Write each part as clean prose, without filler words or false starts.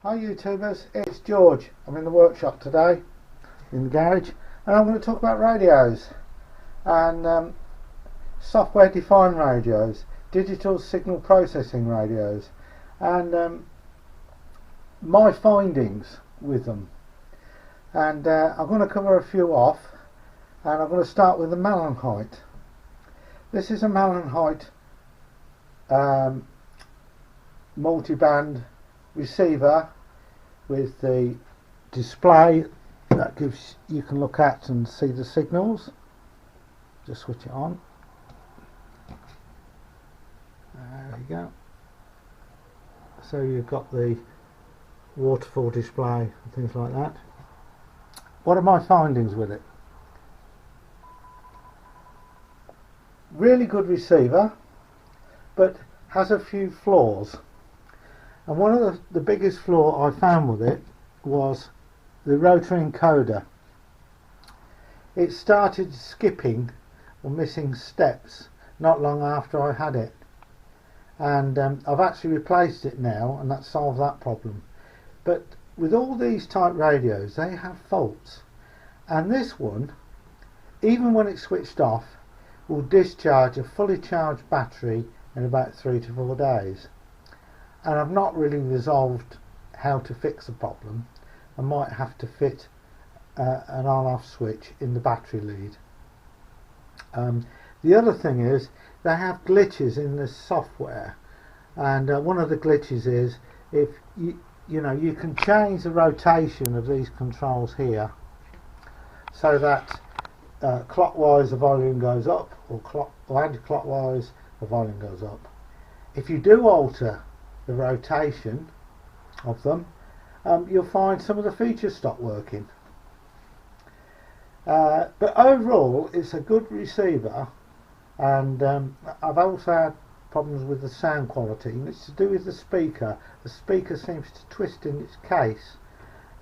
Hi YouTubers, it's George. I'm in the workshop today, in the garage, and I'm going to talk about radios and software defined radios, digital signal processing radios, and my findings with them. And I'm going to cover a few off, and I'm going to start with the Malahit. This is a Malahit multi-band receiver with the display that you can look at and see the signals. Just switch it on. There you go. So you've got the waterfall display and things like that. What are my findings with it? Really good receiver, but has a few flaws. And one of the biggest flaw I found with it was the rotary encoder. It started skipping or missing steps not long after I had it, and I've actually replaced it now, and that solved that problem. But with all these type radios, they have faults, and this one, even when it's switched off, will discharge a fully charged battery in about 3 to 4 days. And I've not really resolved how to fix the problem. I might have to fit an on-off switch in the battery lead. The other thing is they have glitches in the software, and one of the glitches is if you can change the rotation of these controls here so that clockwise the volume goes up, or anti-clockwise the volume goes up. If you do alter the rotation of them, you'll find some of the features stop working. But overall, it's a good receiver, and I've also had problems with the sound quality, and it's to do with the speaker. The speaker seems to twist in its case,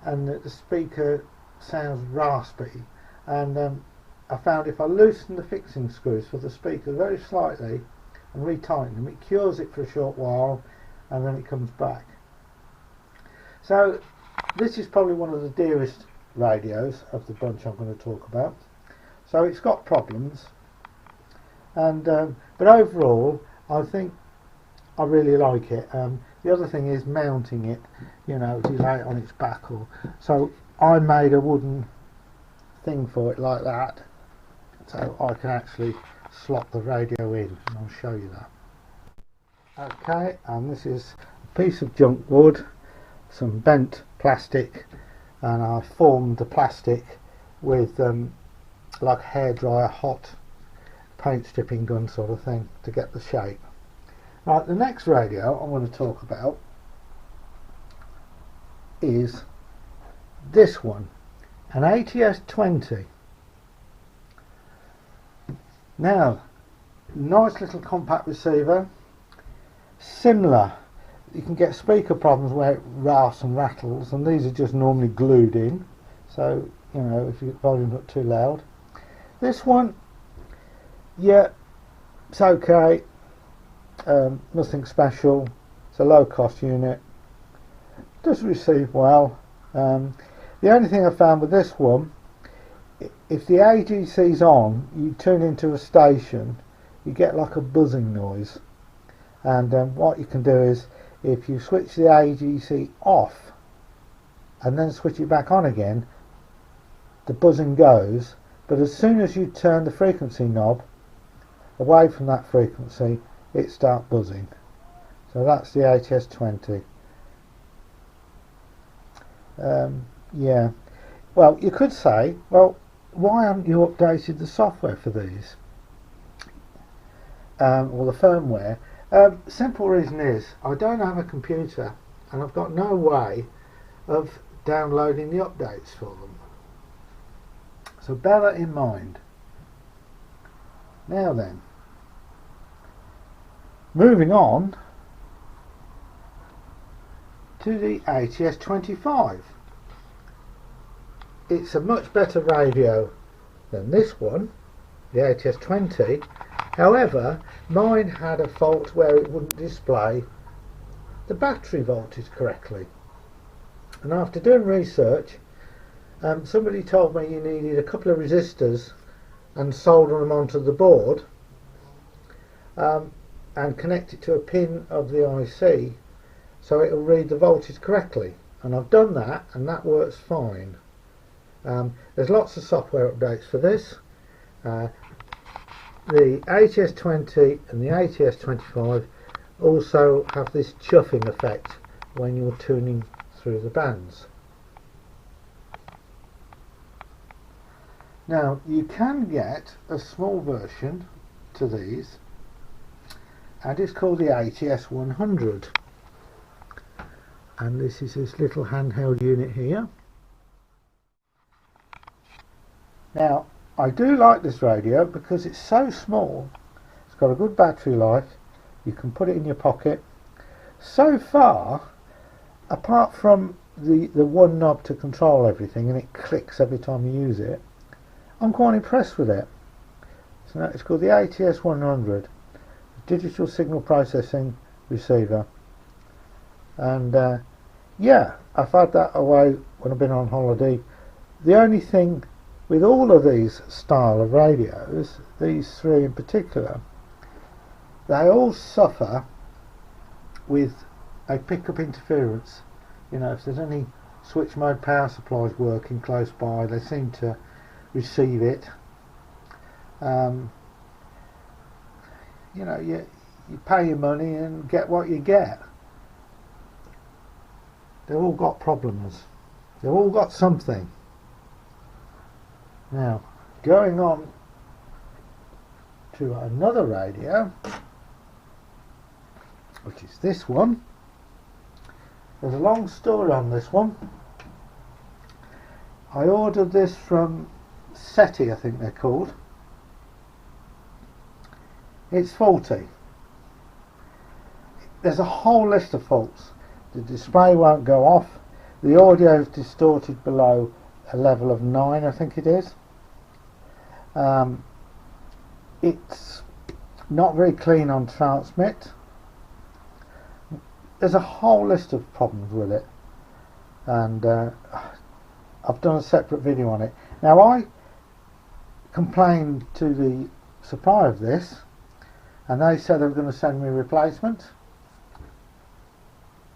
and the speaker sounds raspy. And I found if I loosen the fixing screws for the speaker very slightly and retighten them, it cures it for a short while, and then it comes back. So this is probably one of the dearest radios of the bunch I'm going to talk about. So it's got problems, and but overall I think I really like it. The other thing is mounting it, you lay it on its back, so I made a wooden thing for it like that, so I can actually slot the radio in, and I'll show you that. Okay, and this is a piece of junk wood, some bent plastic, and I formed the plastic with like a hairdryer hot paint stripping gun sort of thing to get the shape. Right, the next radio I'm going to talk about is this one, an ATS20. Now, nice little compact receiver. Similar, you can get speaker problems where it rasps and rattles, and these are just normally glued in, so if your volume's not too loud. This one, yeah, it's okay, nothing special. It's a low cost unit, does receive well. The only thing I found with this one, if the AGC's on, you tune into a station, you get like a buzzing noise. And what you can do is, if you switch the AGC off and then switch it back on again, the buzzing goes, but as soon as you turn the frequency knob away from that frequency, it starts buzzing. So that's the ATS20. Yeah, well, you could say, well, why haven't you updated the software for these, or the firmware? Simple reason is I don't have a computer, and I've got no way of downloading the updates for them. So bear that in mind. Now then, moving on to the ATS25. It's a much better radio than this one, the ATS20. However, mine had a fault where it wouldn't display the battery voltage correctly. And after doing research, somebody told me you needed a couple of resistors and solder them onto the board, and connect it to a pin of the IC so it will read the voltage correctly. And I've done that, and that works fine. There's lots of software updates for this. The ATS20 and the ATS25 also have this chuffing effect when you're tuning through the bands. Now you can get a small version to these, and it's called the ATS100, and this is this little handheld unit here. Now I do like this radio because it's so small, it's got a good battery life, you can put it in your pocket. So far, apart from the one knob to control everything, and it clicks every time you use it, I'm quite impressed with it. So it's called the ATS100, digital signal processing receiver, and yeah, I've had that away when I've been on holiday. The only thing with all of these style of radios, these three in particular, they all suffer with a pickup interference. You know, if there's any switch mode power supplies working close by, they seem to receive it. You know, you pay your money and get what you get. They've all got problems. They've all got something. Now, going on to another radio, which is this one. There's a long story on this one. I ordered this from SETI, I think they're called. It's faulty. There's a whole list of faults. The display won't go off. The audio is distorted below a level of 9, I think it is. It's not very clean on transmit. There's a whole list of problems with it, and I've done a separate video on it. Now I complained to the supplier of this, and they said they were going to send me a replacement.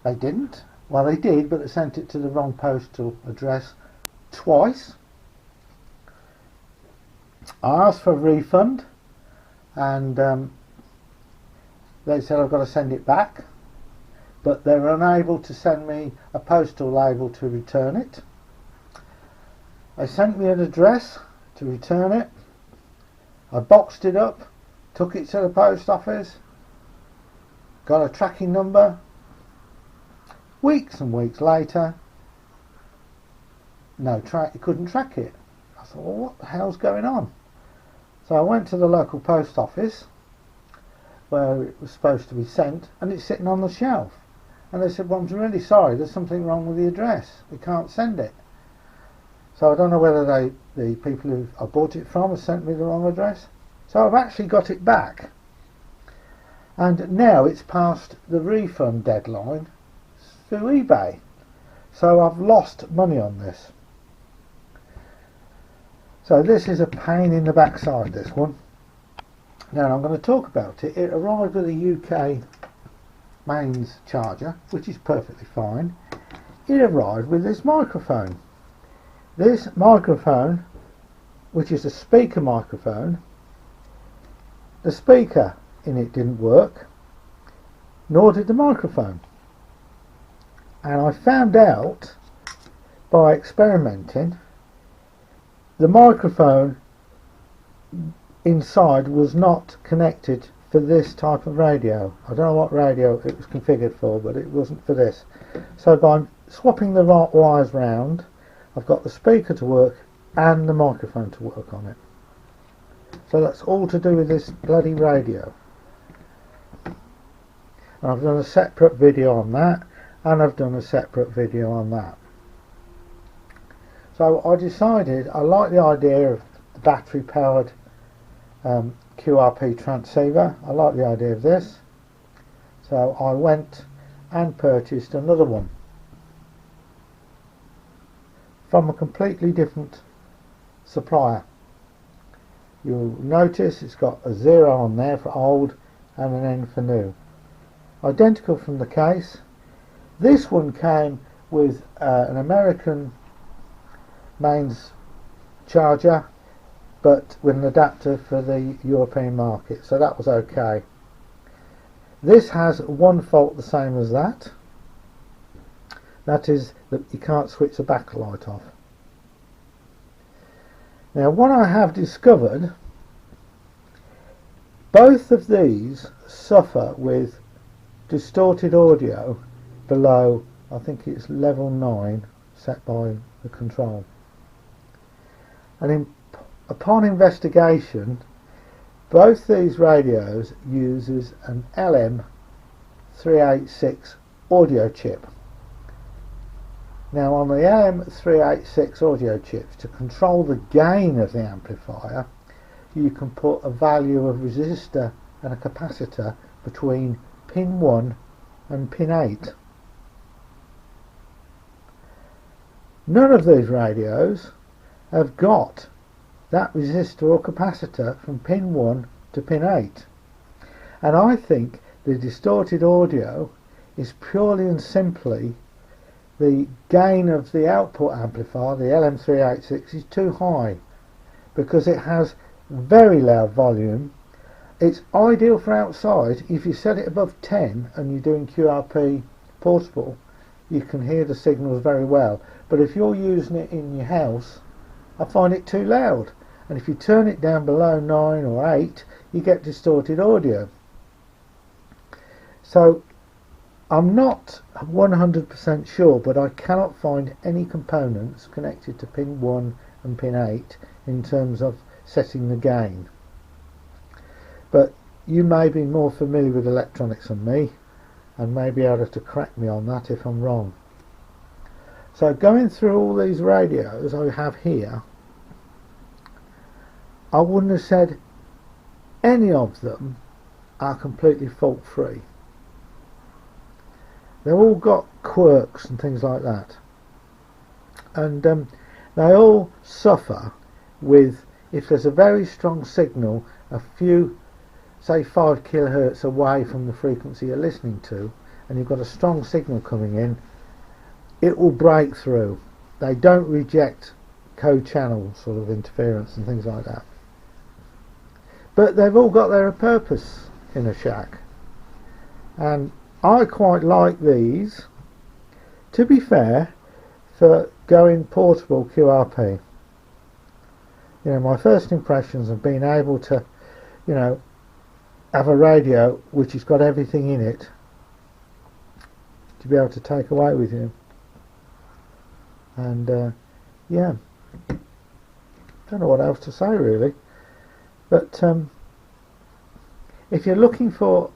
They didn't. Well, they did, but they sent it to the wrong postal address twice. I asked for a refund, and they said I've got to send it back, but they're unable to send me a postal label to return it. They sent me an address to return it. I boxed it up, took it to the post office, got a tracking number. Weeks and weeks later, it couldn't track it. I thought, well, what the hell's going on? So I went to the local post office where it was supposed to be sent, and it's sitting on the shelf. And they said, well, I'm really sorry, there's something wrong with the address, we can't send it. So I don't know whether the people who I bought it from have sent me the wrong address. So I've actually got it back, and now it's past the refund deadline through eBay. So I've lost money on this. So this is a pain in the backside, this one. Now I'm going to talk about it. It arrived with a UK mains charger, which is perfectly fine. It arrived with this microphone. This microphone, which is a speaker microphone, the speaker in it didn't work, nor did the microphone. And I found out by experimenting, the microphone inside was not connected for this type of radio. I don't know what radio it was configured for, but it wasn't for this. So by swapping the right wires round, I've got the speaker to work and the microphone to work on it. So that's all to do with this bloody radio. And I've done a separate video on that, and I've done a separate video on that. So I decided I like the idea of the battery powered QRP transceiver. I like the idea of this, so I went and purchased another one. from a completely different supplier. You'll notice it's got a 0 on there for old and an N for new. Identical from the case. This one came with an American mains charger, but with an adapter for the European market, so that was okay. This has one fault the same as that. That is that you can't switch the backlight off. Now, what I have discovered, both of these suffer with distorted audio below, I think it's level 9 set by the control. And upon investigation, both these radios uses an LM386 audio chip. Now, on the LM386 audio chips, to control the gain of the amplifier, you can put a value of resistor and a capacitor between pin 1 and pin 8. None of these radios have got that resistor or capacitor from pin 1 to pin 8. And I think the distorted audio is purely and simply the gain of the output amplifier, the LM386, is too high because it has very loud volume. It's ideal for outside. If you set it above 10 and you're doing QRP portable, you can hear the signals very well. But if you're using it in your house, I find it too loud. And if you turn it down below 9 or 8, you get distorted audio. So I'm not 100% sure, but I cannot find any components connected to pin 1 and pin 8 in terms of setting the gain. But you may be more familiar with electronics than me and may be able to correct me on that if I'm wrong. So going through all these radios I have here, I wouldn't have said any of them are completely fault free. They've all got quirks and things like that, and they all suffer with, if there's a very strong signal a few, say 5 kilohertz away from the frequency you're listening to, and you've got a strong signal coming in, it will break through. They don't reject co-channel sort of interference and things like that, but they've all got their purpose in a shack, and I quite like these, to be fair, for going portable QRP. You know, my first impressions of being able to, you know, have a radio which has got everything in it to be able to take away with you. And yeah, don't know what else to say really. But if you're looking for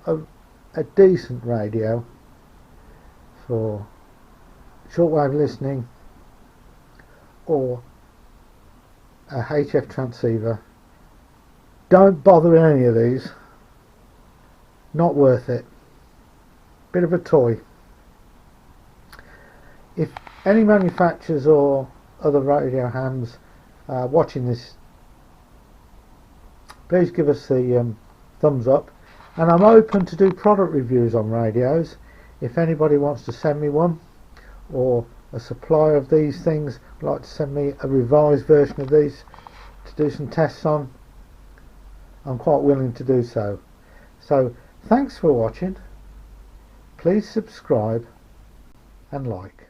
a decent radio for shortwave listening or a HF transceiver, don't bother with any of these. Not worth it. Bit of a toy. If any manufacturers or other radio hams watching this, please give us the thumbs up. And I'm open to do product reviews on radios. If anybody wants to send me one, or a supply of these things, would like to send me a revised version of these to do some tests on, I'm quite willing to do so. So thanks for watching. Please subscribe and like.